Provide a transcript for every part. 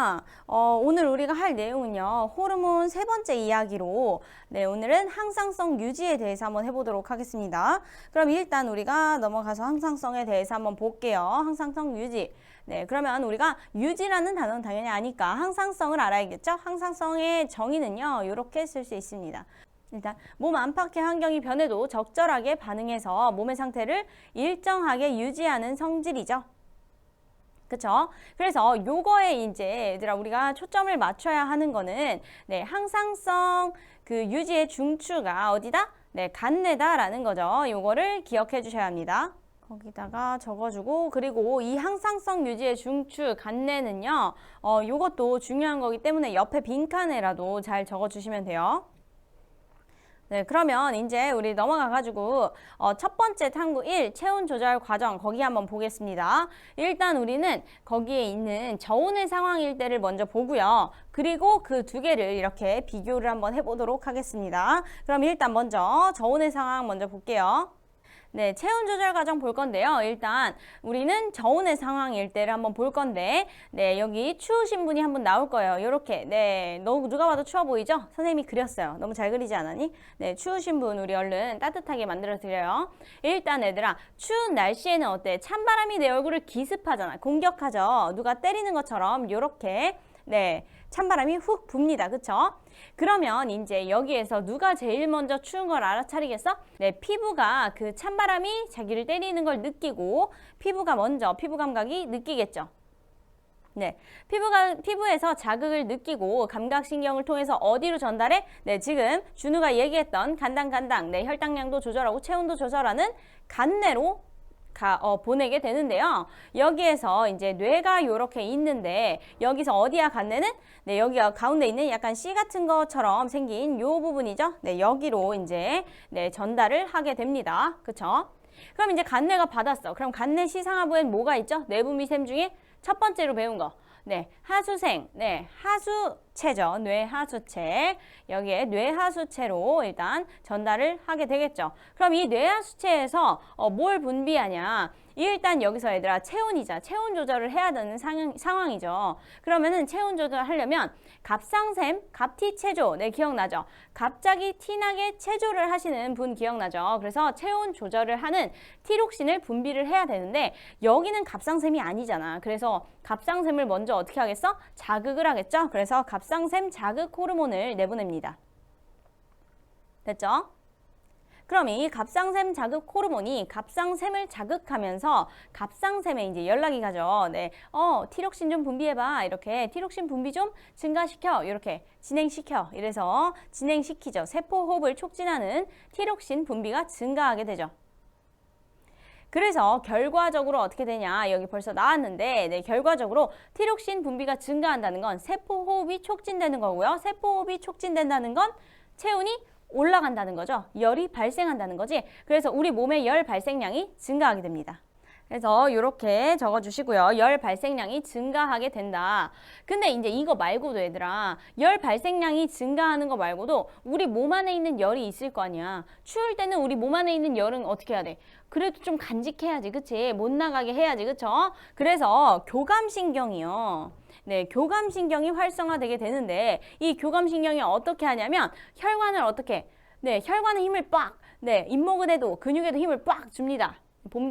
얘들아, 오늘 우리가 할 내용은요, 호르몬 세 번째 이야기로, 오늘은 항상성 유지에 대해서 한번 해보도록 하겠습니다. 그럼 일단 우리가 넘어가서 항상성에 대해서 한번 볼게요. 항상성 유지. 그러면 우리가 유지라는 단어는 당연히 아니까 항상성을 알아야겠죠? 항상성의 정의는요, 이렇게 쓸 수 있습니다. 일단 몸 안팎의 환경이 변해도 적절하게 반응해서 몸의 상태를 일정하게 유지하는 성질이죠. 그쵸? 그래서 요거에 이제 얘들아 우리가 초점을 맞춰야 하는 거는 항상성 그 유지의 중추가 어디다? 간내다라는 거죠. 요거를 기억해 주셔야 합니다. 거기다가 적어주고, 그리고 이 항상성 유지의 중추 간내는요, 요것도 중요한 거기 때문에 옆에 빈칸에라도 잘 적어주시면 돼요. 그러면 이제 우리 넘어가가지고 첫 번째 탐구 1 체온 조절 과정 거기 한번 보겠습니다. 일단 우리는 거기에 있는 저온의 상황일 때를 먼저 보고요. 그리고 그 두 개를 이렇게 비교를 한번 해보도록 하겠습니다. 그럼 일단 먼저 저온의 상황 먼저 볼게요. 체온 조절 과정 볼 건데요. 일단 우리는 저온의 상황일 때를 한번 볼 건데, 여기 추우신 분이 한번 나올 거예요. 요렇게. 누가 봐도 추워 보이죠? 선생님이 그렸어요. 너무 잘 그리지 않았니? 추우신 분 우리 얼른 따뜻하게 만들어 드려요. 일단 얘들아, 추운 날씨에는 어때? 찬바람이 내 얼굴을 기습하잖아. 공격하죠. 누가 때리는 것처럼 요렇게 찬바람이 훅 붑니다. 그쵸? 그러면 이제 여기에서 누가 제일 먼저 추운 걸 알아차리겠어? 피부가 그 찬바람이 자기를 때리는 걸 느끼고 피부가 먼저 피부 감각이 느끼겠죠. 피부에서 자극을 느끼고 감각신경을 통해서 어디로 전달해? 지금 준우가 얘기했던 간당, 혈당량도 조절하고 체온도 조절하는 간내로 보내게 되는데요. 여기에서 이제 뇌가 요렇게 있는데 여기서 어디야 간내는? 여기가 가운데 있는 약간 C 같은 것처럼 생긴 요 부분이죠. 여기로 이제 전달을 하게 됩니다. 그쵸? 그럼 이제 간내가 받았어. 그럼 간내 시상하부엔 뭐가 있죠? 내분비샘 중에 첫 번째로 배운 거. 하수생, 하수체죠. 뇌하수체. 여기에 뇌하수체로 일단 전달을 하게 되겠죠. 그럼 이 뇌하수체에서 뭘 분비하냐? 일단 여기서 얘들아 체온이자 체온 조절을 해야 되는 상황이죠. 그러면은 체온 조절을 하려면 갑상샘, 갑티체조, 기억나죠? 갑자기 티나게 체조를 하시는 분 기억나죠? 그래서 체온 조절을 하는 티록신을 분비를 해야 되는데 여기는 갑상샘이 아니잖아. 그래서 갑상샘을 먼저 어떻게 하겠어? 자극을 하겠죠? 그래서 갑상샘 자극 호르몬을 내보냅니다. 됐죠? 그럼 이 갑상샘 자극 호르몬이 갑상샘을 자극하면서 갑상샘에 이제 연락이 가죠. 티록신 좀 분비해봐. 이렇게 티록신 분비 좀 증가시켜. 이렇게 진행시켜. 이래서 진행시키죠. 세포호흡을 촉진하는 티록신 분비가 증가하게 되죠. 그래서 결과적으로 어떻게 되냐? 여기 벌써 나왔는데 결과적으로 티록신 분비가 증가한다는 건 세포호흡이 촉진되는 거고요. 세포호흡이 촉진된다는 건 체온이 올라간다는 거죠. 열이 발생한다는 거지. 그래서 우리 몸의 열 발생량이 증가하게 됩니다. 그래서 이렇게 적어주시고요. 열 발생량이 증가하게 된다. 근데 이제 이거 말고도 얘들아, 열 발생량이 증가하는 거 말고도 우리 몸 안에 있는 열이 있을 거 아니야. 추울 때는 우리 몸 안에 있는 열은 어떻게 해야 돼? 그래도 좀 간직해야지, 그치? 못 나가게 해야지, 그쵸? 그래서 교감신경이요. 교감신경이 활성화되게 되는데 이 교감신경이 어떻게 하냐면 혈관을 어떻게? 혈관에 힘을 빡! 잇목에도 근육에도 힘을 빡 줍니다.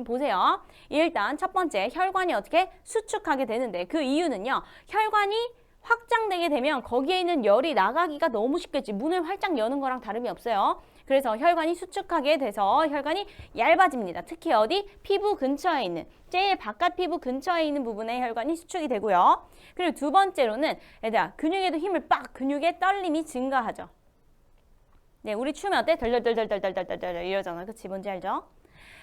보세요. 일단 첫 번째 혈관이 어떻게 수축하게 되는데 그 이유는요. 혈관이 확장되게 되면 거기에 있는 열이 나가기가 너무 쉽겠지. 문을 활짝 여는 거랑 다름이 없어요. 그래서 혈관이 수축하게 돼서 혈관이 얇아집니다. 특히 어디? 피부 근처에 있는 제일 바깥 피부 근처에 있는 부분에 혈관이 수축이 되고요. 그리고 두 번째로는 얘들아 근육에도 힘을 빡! 근육의 떨림이 증가하죠. 우리 추우면 어때? 덜덜덜덜덜덜덜덜 이러잖아. 그치? 뭔지 알죠?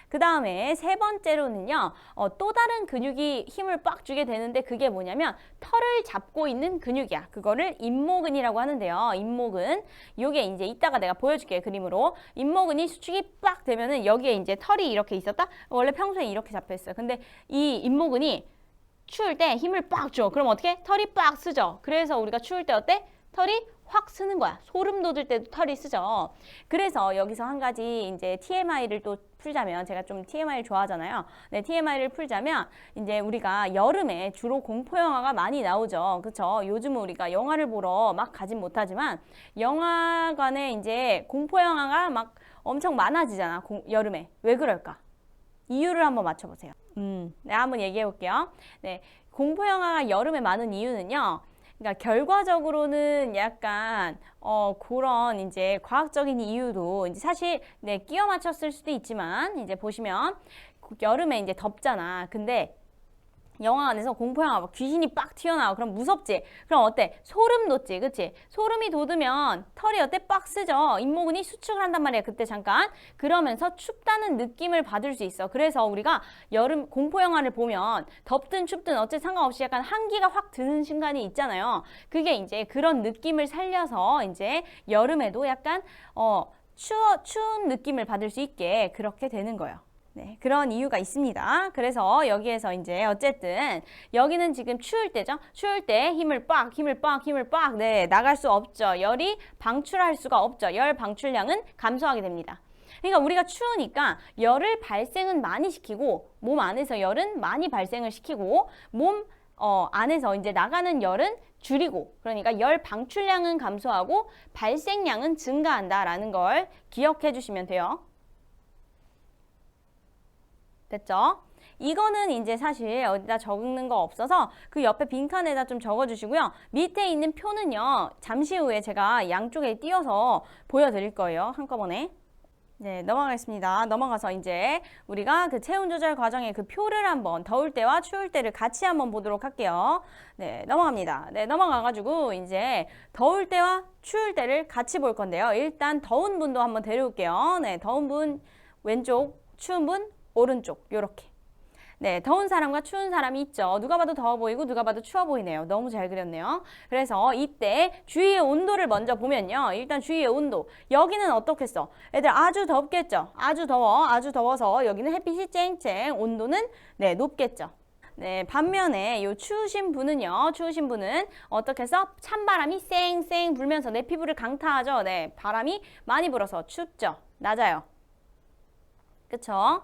그 다음에 세 번째로는요, 또 다른 근육이 힘을 빡 주게 되는데 그게 뭐냐면 털을 잡고 있는 근육이야. 그거를 잇모근이라고 하는데요. 잇모근. 요게 이제 이따가 내가 보여줄게, 그림으로. 잇모근이 수축이 빡 되면은 여기에 이제 털이 이렇게 있었다? 원래 평소에 이렇게 잡혀 있어요. 근데 이 잇모근이 추울 때 힘을 빡 줘. 그럼 어떻게? 털이 빡 쓰죠. 그래서 우리가 추울 때 어때? 털이 확 쓰는 거야. 소름 돋을 때도 털이 쓰죠. 그래서 여기서 한 가지 이제 TMI를 또 풀자면, 제가 좀 TMI를 좋아하잖아요. 네, TMI를 풀자면 이제 우리가 여름에 주로 공포 영화가 많이 나오죠. 그렇죠? 요즘은 우리가 영화를 보러 막 가진 못하지만 영화관에 이제 공포 영화가 막 엄청 많아지잖아. 여름에. 왜 그럴까? 이유를 한번 맞춰보세요. 네, 한번 얘기해 볼게요. 네, 공포 영화가 여름에 많은 이유는요. 그러니까 결과적으로는 약간 그런 이제 과학적인 이유도 이제 사실 네, 끼워 맞췄을 수도 있지만 이제 보시면 여름에 이제 덥잖아. 근데 영화 안에서 공포 영화 막 귀신이 빡 튀어나와. 그럼 무섭지? 그럼 어때? 소름 돋지, 그치? 소름이 돋으면 털이 어때? 빡 쓰죠. 잇모근이 수축을 한단 말이야. 그때 잠깐. 그러면서 춥다는 느낌을 받을 수 있어. 그래서 우리가 여름 공포 영화를 보면 덥든 춥든 어째 상관없이 약간 한기가 확 드는 순간이 있잖아요. 그게 이제 그런 느낌을 살려서 이제 여름에도 약간 추운 느낌을 받을 수 있게 그렇게 되는 거예요. 네, 그런 이유가 있습니다. 그래서 여기에서 이제 어쨌든 여기는 지금 추울 때죠. 추울 때 힘을 빡 네, 나갈 수 없죠. 열이 방출할 수가 없죠. 열 방출량은 감소하게 됩니다. 그러니까 우리가 추우니까 열을 발생은 많이 시키고 몸 안에서 열은 많이 발생을 시키고 몸 안에서 이제 나가는 열은 줄이고, 그러니까 열 방출량은 감소하고 발생량은 증가한다라는 걸 기억해 주시면 돼요. 됐죠? 이거는 이제 사실 어디다 적는 거 없어서 그 옆에 빈칸에다 좀 적어주시고요. 밑에 있는 표는요. 잠시 후에 제가 양쪽에 띄워서 보여드릴 거예요. 한꺼번에. 네, 넘어가겠습니다. 넘어가서 이제 우리가 그 체온 조절 과정의 그 표를 한번 더울 때와 추울 때를 같이 한번 보도록 할게요. 네, 넘어갑니다. 네, 넘어가가지고 이제 더울 때와 추울 때를 같이 볼 건데요. 일단 더운 분도 한번 데려올게요. 네, 더운 분 왼쪽, 추운 분 오른쪽 요렇게. 네, 더운 사람과 추운 사람이 있죠. 누가 봐도 더워 보이고 누가 봐도 추워 보이네요. 너무 잘 그렸네요. 그래서 이때 주위의 온도를 먼저 보면요. 일단 주위의 온도. 여기는 어떻겠어? 애들 아주 덥겠죠. 아주 더워. 아주 더워서 여기는 햇빛이 쨍쨍. 온도는 네, 높겠죠. 네, 반면에 요 추우신 분은요. 추우신 분은 어떻게 해서 찬바람이 쌩쌩 불면서 내 피부를 강타하죠. 네, 바람이 많이 불어서 춥죠. 낮아요. 그쵸?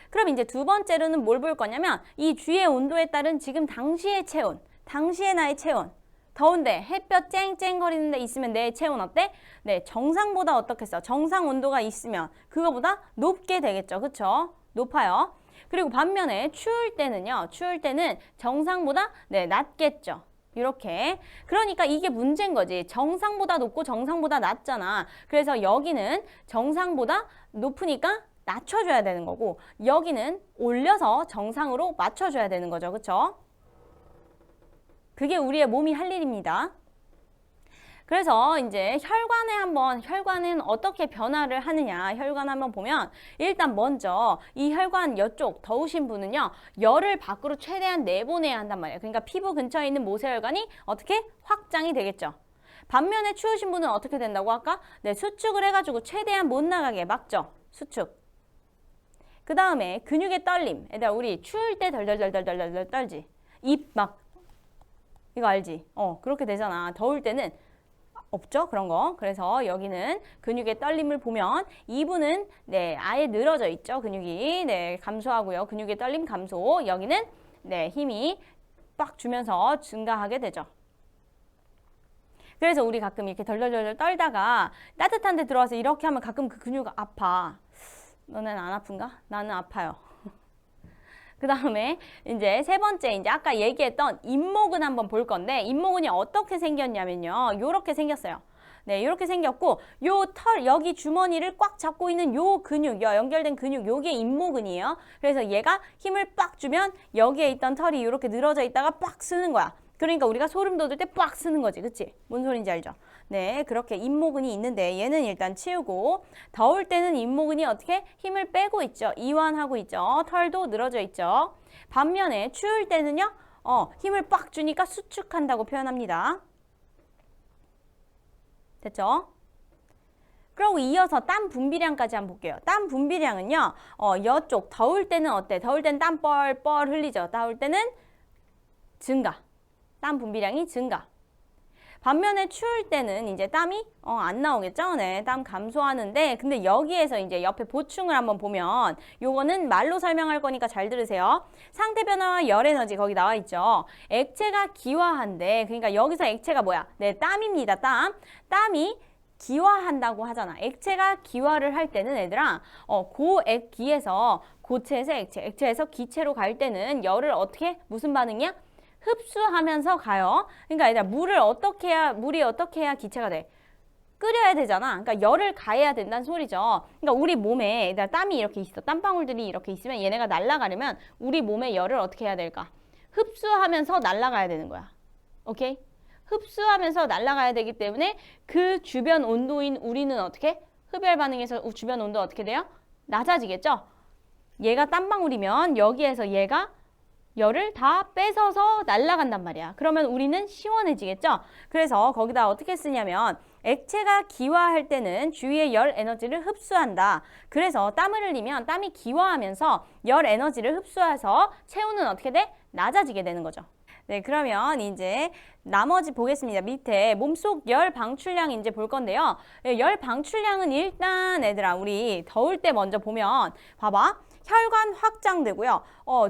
그럼 이제 두 번째로는 뭘 볼 거냐면 이 주위의 온도에 따른 지금 당시의 체온, 당시의 나의 체온. 더운데 햇볕 쨍쨍거리는 데 있으면 내 체온 어때? 네, 정상보다 어떻겠어? 정상 온도가 있으면 그거보다 높게 되겠죠. 그쵸? 높아요. 그리고 반면에 추울 때는요. 추울 때는 정상보다 네, 낮겠죠. 이렇게. 그러니까 이게 문제인 거지. 정상보다 높고 정상보다 낮잖아. 그래서 여기는 정상보다 높으니까 낮춰줘야 되는 거고 여기는 올려서 정상으로 맞춰줘야 되는 거죠. 그쵸? 그게 우리의 몸이 할 일입니다. 그래서 이제 혈관은 어떻게 변화를 하느냐. 혈관 한번 보면 일단 먼저 이 혈관 이쪽 더우신 분은요. 열을 밖으로 최대한 내보내야 한단 말이에요. 그러니까 피부 근처에 있는 모세혈관이 어떻게 확장이 되겠죠. 반면에 추우신 분은 어떻게 된다고 아까? 네, 수축을 해가지고 최대한 못 나가게 막죠. 수축. 그 다음에 근육의 떨림. 얘들아 우리 추울 때 덜덜덜덜덜덜 떨지. 입 막 이거 알지? 그렇게 되잖아. 더울 때는 없죠? 그런 거. 그래서 여기는 근육의 떨림을 보면 이분은 네, 아예 늘어져 있죠. 근육이. 네, 감소하고요. 근육의 떨림 감소. 여기는 네, 힘이 빡 주면서 증가하게 되죠. 그래서 우리 가끔 이렇게 덜덜덜 떨다가 따뜻한 데 들어와서 이렇게 하면 가끔 그 근육 아파. 너는 안 아픈가? 나는 아파요. 그 다음에 이제 세 번째 이제 아까 얘기했던 잇모근 한번 볼 건데 잇모근이 어떻게 생겼냐면요. 요렇게 생겼어요. 네, 이렇게 생겼고 요 털 여기 주머니를 꽉 잡고 있는 요 근육, 연결된 근육 요게 잇모근이에요. 그래서 얘가 힘을 빡 주면 여기에 있던 털이 이렇게 늘어져 있다가 빡 쓰는 거야. 그러니까 우리가 소름 돋을 때 빡 쓰는 거지. 그치? 뭔 소린지 알죠? 네, 그렇게 잇모근이 있는데 얘는 일단 치우고 더울 때는 잇모근이 어떻게 힘을 빼고 있죠. 이완하고 있죠. 털도 늘어져 있죠. 반면에 추울 때는요. 힘을 빡 주니까 수축한다고 표현합니다. 됐죠? 그리고 이어서 땀 분비량까지 한번 볼게요. 땀 분비량은요. 이쪽 더울 때는 어때? 더울 때는 땀 뻘뻘 흘리죠. 더울 때는 증가. 땀 분비량이 증가. 반면에 추울 때는 이제 땀이 안 나오겠죠? 네, 땀 감소하는데 근데 여기에서 이제 옆에 보충을 한번 보면 요거는 말로 설명할 거니까 잘 들으세요. 상태 변화와 열 에너지 거기 나와 있죠. 액체가 기화한데 그러니까 여기서 액체가 뭐야? 네, 땀입니다. 땀이 기화한다고 하잖아. 액체가 기화를 할 때는 얘들아 고액기에서 고체에서 액체에서 기체로 갈 때는 열을 어떻게 무슨 반응이야? 흡수하면서 가요. 그러니까 얘들아 물이 어떻게 해야 기체가 돼? 끓여야 되잖아. 그러니까 열을 가해야 된다는 소리죠. 그러니까 우리 몸에 얘들아 땀이 이렇게 있어. 땀방울들이 이렇게 있으면 얘네가 날아가려면 우리 몸에 열을 어떻게 해야 될까? 흡수하면서 날아가야 되는 거야. 오케이? 흡수하면서 날아가야 되기 때문에 그 주변 온도인 우리는 어떻게? 흡열 반응에서 주변 온도 어떻게 돼요? 낮아지겠죠? 얘가 땀방울이면 여기에서 얘가 열을 다 뺏어서 날아간단 말이야. 그러면 우리는 시원해지겠죠? 그래서 거기다 어떻게 쓰냐면 액체가 기화할 때는 주위의 열 에너지를 흡수한다. 그래서 땀을 흘리면 땀이 기화하면서 열 에너지를 흡수해서 체온은 어떻게 돼? 낮아지게 되는 거죠. 네, 그러면 이제 나머지 보겠습니다. 밑에 몸속 열 방출량 이제 볼 건데요. 열 방출량은 일단 얘들아 우리 더울 때 먼저 보면 봐봐. 혈관 확장되고요.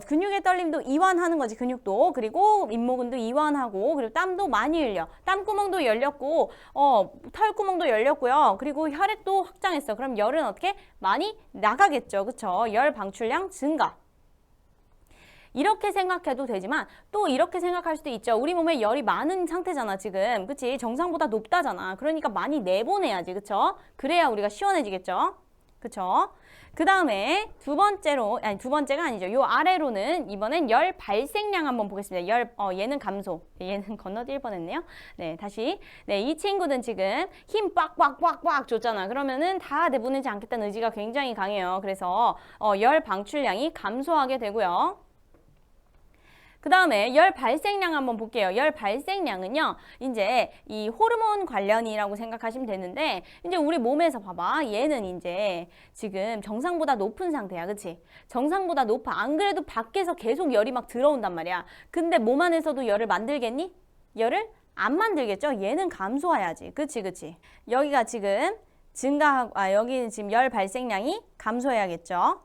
근육의 떨림도 이완하는 거지, 근육도. 그리고 잇모근도 이완하고, 그리고 땀도 많이 흘려. 땀구멍도 열렸고, 털구멍도 열렸고요. 그리고 혈액도 확장했어. 그럼 열은 어떻게? 많이 나가겠죠. 그쵸? 열 방출량 증가. 이렇게 생각해도 되지만 또 이렇게 생각할 수도 있죠. 우리 몸에 열이 많은 상태잖아, 지금. 그치? 정상보다 높다잖아. 그러니까 많이 내보내야지, 그쵸? 그래야 우리가 시원해지겠죠. 그쵸? 그 다음에 두 번째가 아니죠. 요 아래로는 이번엔 열 발생량 한번 보겠습니다. 얘는 감소. 얘는 건너뛸 뻔했네요. 네, 다시. 네, 이 친구는 지금 힘 빡빡빡빡 줬잖아. 그러면은 다 내보내지 않겠다는 의지가 굉장히 강해요. 그래서 열 방출량이 감소하게 되고요. 그 다음에 열 발생량 한번 볼게요. 열 발생량은요, 이제 이 호르몬 관련이라고 생각하시면 되는데, 이제 우리 몸에서 봐봐. 얘는 이제 지금 정상보다 높은 상태야. 그치? 정상보다 높아. 안 그래도 밖에서 계속 열이 막 들어온단 말이야. 근데 몸 안에서도 열을 만들겠니? 열을 안 만들겠죠? 얘는 감소해야지. 그치? 여기가 지금 여기는 지금 열 발생량이 감소해야겠죠?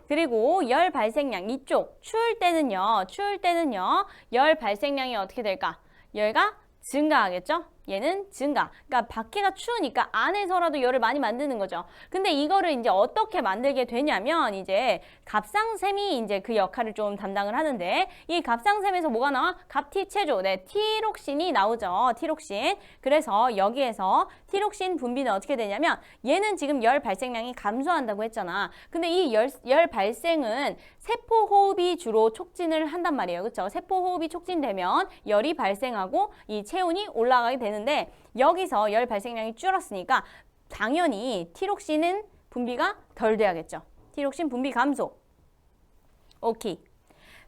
그리고 열 발생량 이쪽 추울 때는요 열 발생량이 어떻게 될까? 열가 증가하겠죠? 얘는 증가. 그러니까 밖에가 추우니까 안에서라도 열을 많이 만드는 거죠. 근데 이거를 이제 어떻게 만들게 되냐면 이제 갑상샘이 이제 그 역할을 좀 담당을 하는데 이 갑상샘에서 뭐가 나와? 갑티체조. 네, 티록신이 나오죠. 티록신. 그래서 여기에서 티록신 분비는 어떻게 되냐면 얘는 지금 열 발생량이 감소한다고 했잖아. 근데 이 열 발생은 세포 호흡이 주로 촉진을 한단 말이에요. 그렇죠? 세포 호흡이 촉진되면 열이 발생하고 이 체온이 올라가게 되는데 여기서 열 발생량이 줄었으니까 당연히 티록신은 분비가 덜 돼야겠죠. 티록신 분비 감소. 오케이.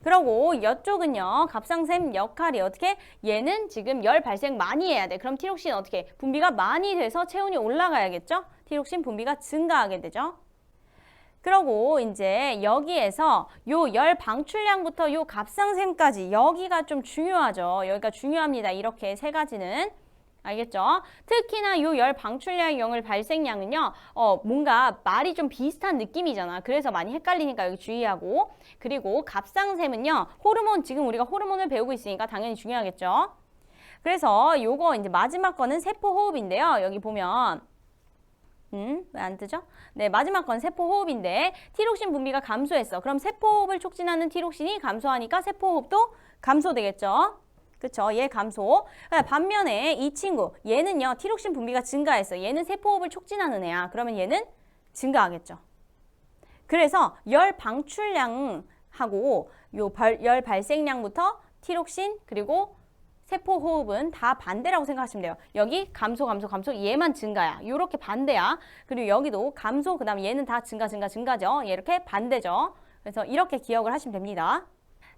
그리고 이쪽은요. 갑상샘 역할이 어떻게? 얘는 지금 열 발생 많이 해야 돼. 그럼 티록신 어떻게? 분비가 많이 돼서 체온이 올라가야겠죠? 티록신 분비가 증가하게 되죠. 그러고 이제 여기에서 요 열 방출량부터 요 갑상샘까지 여기가 좀 중요하죠. 여기가 중요합니다. 이렇게 세 가지는. 알겠죠? 특히나 요 열 방출량, 열 발생량은요, 뭔가 말이 좀 비슷한 느낌이잖아. 그래서 많이 헷갈리니까 여기 주의하고. 그리고 갑상샘은요, 호르몬, 지금 우리가 호르몬을 배우고 있으니까 당연히 중요하겠죠? 그래서 요거 이제 마지막 거는 세포호흡인데요. 여기 보면, 왜 안 뜨죠? 네, 마지막 건 세포호흡인데, 티록신 분비가 감소했어. 그럼 세포호흡을 촉진하는 티록신이 감소하니까 세포호흡도 감소되겠죠? 그쵸? 얘 감소. 반면에 이 친구, 얘는요, 티록신 분비가 증가했어. 얘는 세포호흡을 촉진하는 애야. 그러면 얘는 증가하겠죠. 그래서 열 방출량하고 열 발생량부터 티록신 그리고 세포호흡은 다 반대라고 생각하시면 돼요. 여기 감소, 얘만 증가야. 요렇게 반대야. 그리고 여기도 감소, 그 다음에 얘는 다 증가죠. 얘 이렇게 반대죠. 그래서 이렇게 기억을 하시면 됩니다.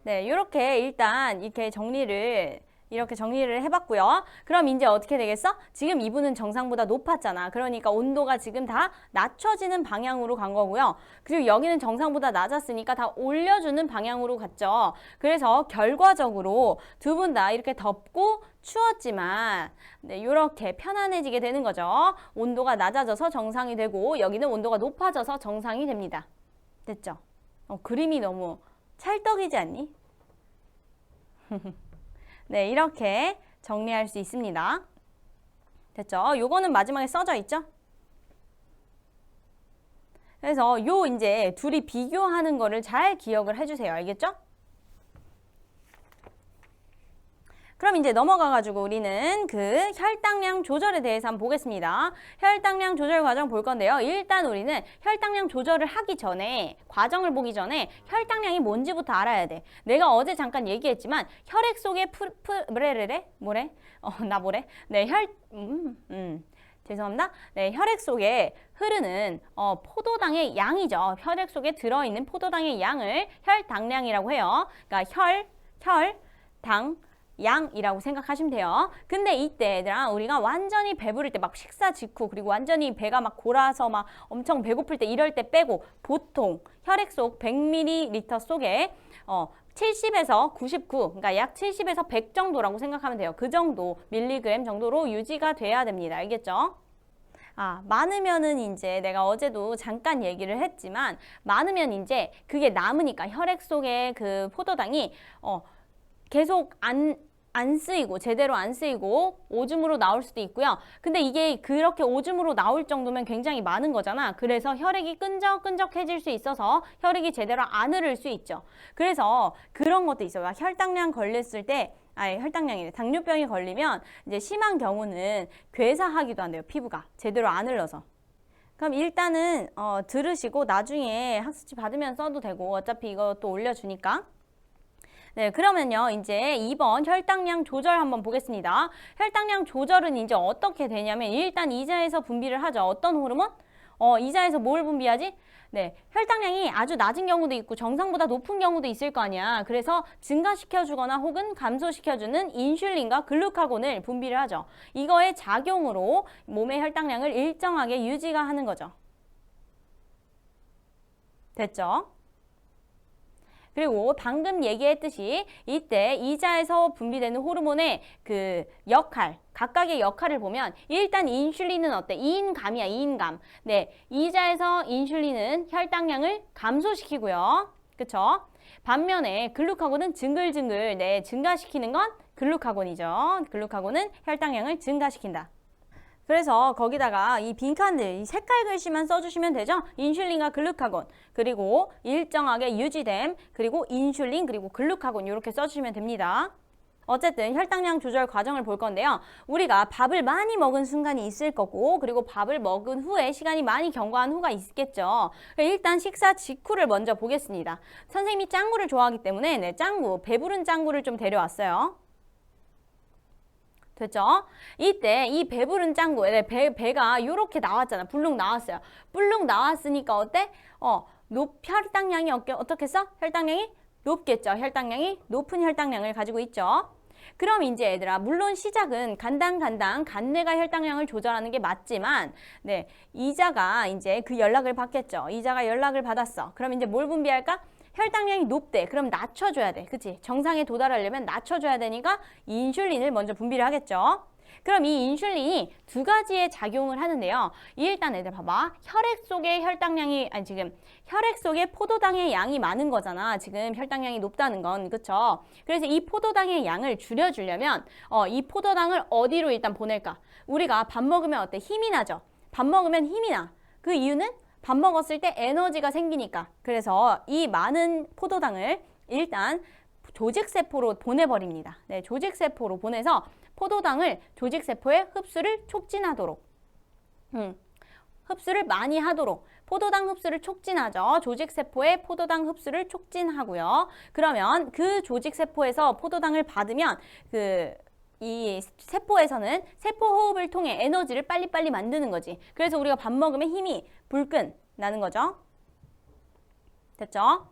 네, 요렇게 일단 이렇게 정리를 이렇게 정리를 해봤고요. 그럼 이제 어떻게 되겠어? 지금 이분은 정상보다 높았잖아. 그러니까 온도가 지금 다 낮춰지는 방향으로 간 거고요. 그리고 여기는 정상보다 낮았으니까 다 올려주는 방향으로 갔죠. 그래서 결과적으로 두 분 다 이렇게 덥고 추웠지만 네, 이렇게 편안해지게 되는 거죠. 온도가 낮아져서 정상이 되고 여기는 온도가 높아져서 정상이 됩니다. 됐죠? 그림이 너무 찰떡이지 않니? 네, 이렇게 정리할 수 있습니다. 됐죠? 요거는 마지막에 써져 있죠? 그래서 요 이제 둘이 비교하는 거를 잘 기억을 해주세요. 알겠죠? 그럼 이제 넘어가가지고 우리는 그 혈당량 조절에 대해서 한번 보겠습니다. 혈당량 조절 과정 볼 건데요. 일단 우리는 혈당량 조절을 하기 전에, 과정을 보기 전에 혈당량이 뭔지부터 알아야 돼. 내가 어제 잠깐 얘기했지만 혈액 속에 죄송합니다. 네, 혈액 속에 흐르는 포도당의 양이죠. 혈액 속에 들어있는 포도당의 양을 혈당량이라고 해요. 그러니까 당, 양이라고 생각하시면 돼요. 근데 이때 얘들아 우리가 완전히 배부를 때 막 식사 직후 그리고 완전히 배가 막 골아서 막 엄청 배고플 때 이럴 때 빼고 보통 혈액 속 100ml 속에 70에서 99, 그러니까 약 70에서 100 정도라고 생각하면 돼요. 그 정도 밀리그램 정도로 유지가 돼야 됩니다. 알겠죠? 많으면은 이제 내가 어제도 잠깐 얘기를 했지만 많으면 이제 그게 남으니까 혈액 속에 그 포도당이 계속 안 쓰이고 제대로 안 쓰이고 오줌으로 나올 수도 있고요. 근데 이게 그렇게 오줌으로 나올 정도면 굉장히 많은 거잖아. 그래서 혈액이 끈적끈적해질 수 있어서 혈액이 제대로 안 흐를 수 있죠. 그래서 그런 것도 있어요. 혈당량 걸렸을 때 혈당량이래. 당뇨병이 걸리면 이제 심한 경우는 괴사하기도 한대요. 피부가 제대로 안 흘러서. 그럼 일단은 들으시고 나중에 학습지 받으면 써도 되고 어차피 이거 또 올려주니까. 네, 그러면요, 이제 2번 혈당량 조절 한번 보겠습니다. 혈당량 조절은 이제 어떻게 되냐면 일단 이자에서 분비를 하죠. 어떤 호르몬? 이자에서 뭘 분비하지? 네, 혈당량이 아주 낮은 경우도 있고 정상보다 높은 경우도 있을 거 아니야. 그래서 증가시켜주거나 혹은 감소시켜주는 인슐린과 글루카곤을 분비를 하죠. 이거의 작용으로 몸의 혈당량을 일정하게 유지가 하는 거죠. 됐죠? 그리고 방금 얘기했듯이 이때 이자에서 분비되는 호르몬의 그 역할, 각각의 역할을 보면 일단 인슐린은 어때? 이인감이야, 이인감. 네, 이자에서 인슐린은 혈당량을 감소시키고요. 그쵸? 반면에 글루카곤은 징글징글, 증가시키는 건 글루카곤이죠. 글루카곤은 혈당량을 증가시킨다. 그래서 거기다가 이 빈칸들, 이 색깔 글씨만 써주시면 되죠. 인슐린과 글루카곤, 그리고 일정하게 유지됨, 그리고 인슐린, 그리고 글루카곤 이렇게 써주시면 됩니다. 어쨌든 혈당량 조절 과정을 볼 건데요. 우리가 밥을 많이 먹은 순간이 있을 거고 그리고 밥을 먹은 후에 시간이 많이 경과한 후가 있겠죠. 일단 식사 직후를 먼저 보겠습니다. 선생님이 짱구를 좋아하기 때문에 짱구, 배부른 짱구를 좀 데려왔어요. 됐죠? 이때 이 배부른 짱구, 배가 이렇게 나왔잖아. 불룩 나왔어요. 불룩 나왔으니까 어때? 혈당량이 어떻게 써? 혈당량이 높겠죠. 혈당량이 높은 혈당량을 가지고 있죠. 그럼 이제 얘들아, 물론 시작은 간당 간뇌가 혈당량을 조절하는 게 맞지만, 이자가 이제 그 연락을 받겠죠. 이자가 연락을 받았어. 그럼 이제 뭘 분비할까? 혈당량이 높대. 그럼 낮춰줘야 돼. 그치? 정상에 도달하려면 낮춰줘야 되니까 인슐린을 먼저 분비를 하겠죠. 그럼 이 인슐린이 두 가지의 작용을 하는데요. 일단 애들 봐봐. 혈액 속에 혈액 속에 포도당의 양이 많은 거잖아. 지금 혈당량이 높다는 건. 그쵸? 그래서 이 포도당의 양을 줄여주려면 이 포도당을 어디로 일단 보낼까? 우리가 밥 먹으면 어때? 힘이 나죠? 밥 먹으면 힘이 나. 그 이유는 밥 먹었을 때 에너지가 생기니까. 그래서 이 많은 포도당을 일단 조직세포로 보내버립니다. 조직세포로 보내서 포도당을 조직세포의 흡수를 촉진하도록 흡수를 많이 하도록 포도당 흡수를 촉진하죠. 조직세포의 포도당 흡수를 촉진하고요. 그러면 그 조직세포에서 포도당을 받으면 이 세포에서는 세포 호흡을 통해 에너지를 빨리빨리 만드는 거지. 그래서 우리가 밥 먹으면 힘이 불끈 나는 거죠. 됐죠?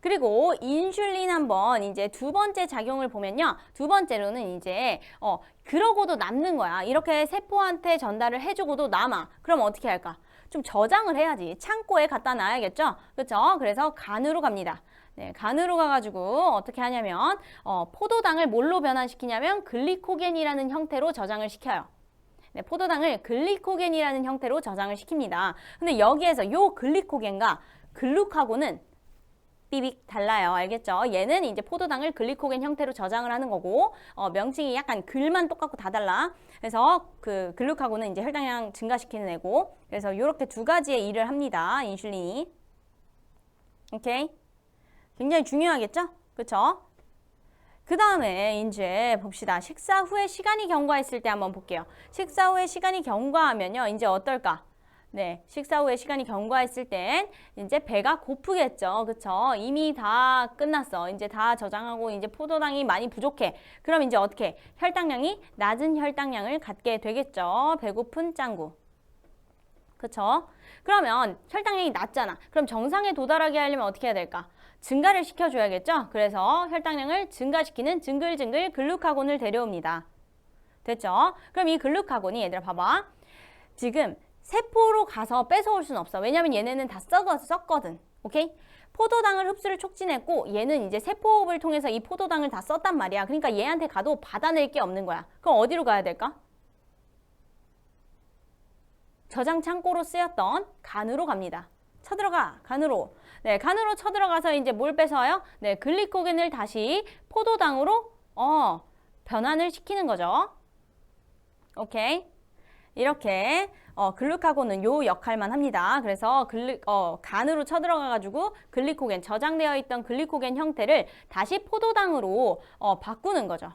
그리고 인슐린 한번 이제 두 번째 작용을 보면요. 두 번째로는 이제 그러고도 남는 거야. 이렇게 세포한테 전달을 해주고도 남아. 그럼 어떻게 할까? 좀 저장을 해야지. 창고에 갖다 놔야겠죠? 그렇죠? 그래서 간으로 갑니다. 네, 간으로 가가지고 어떻게 하냐면 포도당을 뭘로 변환시키냐면 글리코겐이라는 형태로 저장을 시켜요. 네, 포도당을 글리코겐이라는 형태로 저장을 시킵니다. 근데 여기에서 요 글리코겐과 글루카곤은 삐빅 달라요. 알겠죠? 얘는 이제 포도당을 글리코겐 형태로 저장을 하는 거고 명칭이 약간 글만 똑같고 다 달라. 그래서 그 글루카곤은 이제 혈당량 증가시키는 애고 그래서 이렇게 두 가지의 일을 합니다. 인슐린이. 오케이? 굉장히 중요하겠죠? 그쵸? 그 다음에 이제 봅시다. 식사 후에 시간이 경과했을 때 한번 볼게요. 식사 후에 시간이 경과하면요. 이제 어떨까? 네, 식사 후에 시간이 경과했을 땐 이제 배가 고프겠죠. 그쵸? 이미 다 끝났어. 이제 다 저장하고 이제 포도당이 많이 부족해. 그럼 이제 어떻게? 혈당량이 낮은 혈당량을 갖게 되겠죠. 배고픈 짱구. 그쵸? 그러면 혈당량이 낮잖아. 그럼 정상에 도달하게 하려면 어떻게 해야 될까? 증가를 시켜줘야겠죠? 그래서 혈당량을 증가시키는 징글징글 글루카곤을 데려옵니다. 됐죠? 그럼 이 글루카곤이 얘들아 봐봐. 지금 세포로 가서 뺏어올 수는 없어. 왜냐면 얘네는 다 썼거든. 오케이? 포도당을 흡수를 촉진했고 얘는 이제 세포호흡을 통해서 이 포도당을 다 썼단 말이야. 그러니까 얘한테 가도 받아낼 게 없는 거야. 그럼 어디로 가야 될까? 저장 창고로 쓰였던 간으로 갑니다. 쳐들어가, 간으로. 네, 간으로 쳐들어가서 이제 뭘 뺏어와요? 네, 글리코겐을 다시 포도당으로 변환을 시키는 거죠. 오케이? 이렇게 글루카곤은 요 역할만 합니다. 그래서 간으로 쳐들어가가지고 글리코겐, 저장되어 있던 글리코겐 형태를 다시 포도당으로 바꾸는 거죠.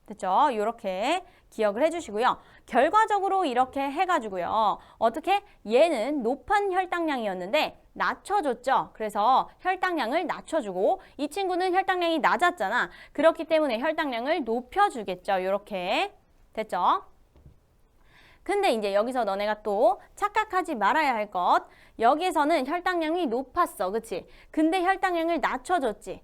됐죠? 이렇게 기억을 해주시고요. 결과적으로 이렇게 해가지고요. 어떻게? 얘는 높은 혈당량이었는데 낮춰줬죠. 그래서 혈당량을 낮춰주고 이 친구는 혈당량이 낮았잖아. 그렇기 때문에 혈당량을 높여주겠죠. 이렇게. 됐죠? 근데 이제 여기서 너네가 또 착각하지 말아야 할 것. 여기에서는 혈당량이 높았어. 그치? 근데 혈당량을 낮춰줬지.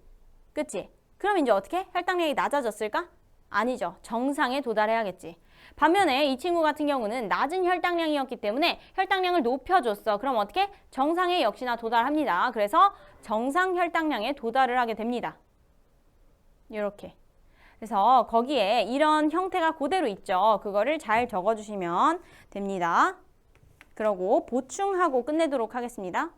그치? 그럼 이제 어떻게? 혈당량이 낮아졌을까? 아니죠. 정상에 도달해야겠지. 반면에 이 친구 같은 경우는 낮은 혈당량이었기 때문에 혈당량을 높여줬어. 그럼 어떻게? 정상에 역시나 도달합니다. 그래서 정상 혈당량에 도달을 하게 됩니다. 이렇게. 그래서 거기에 이런 형태가 그대로 있죠. 그거를 잘 적어주시면 됩니다. 그러고 보충하고 끝내도록 하겠습니다.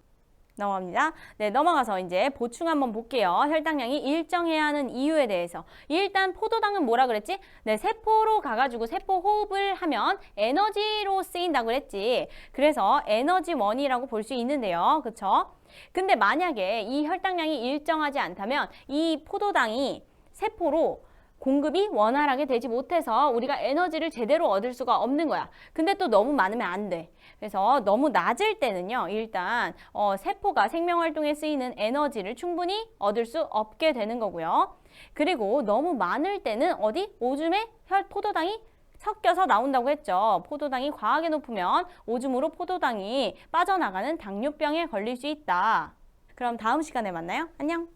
넘어갑니다. 네, 넘어가서 이제 보충 한번 볼게요. 혈당량이 일정해야 하는 이유에 대해서. 일단 포도당은 뭐라 그랬지? 네, 세포로 가가지고 세포 호흡을 하면 에너지로 쓰인다고 그랬지. 그래서 에너지원이라고 볼 수 있는데요. 그쵸? 근데 만약에 이 혈당량이 일정하지 않다면 이 포도당이 세포로 공급이 원활하게 되지 못해서 우리가 에너지를 제대로 얻을 수가 없는 거야. 근데 또 너무 많으면 안 돼. 그래서 너무 낮을 때는요. 일단 세포가 생명활동에 쓰이는 에너지를 충분히 얻을 수 없게 되는 거고요. 그리고 너무 많을 때는 어디? 오줌에 포도당이 섞여서 나온다고 했죠. 포도당이 과하게 높으면 오줌으로 포도당이 빠져나가는 당뇨병에 걸릴 수 있다. 그럼 다음 시간에 만나요. 안녕.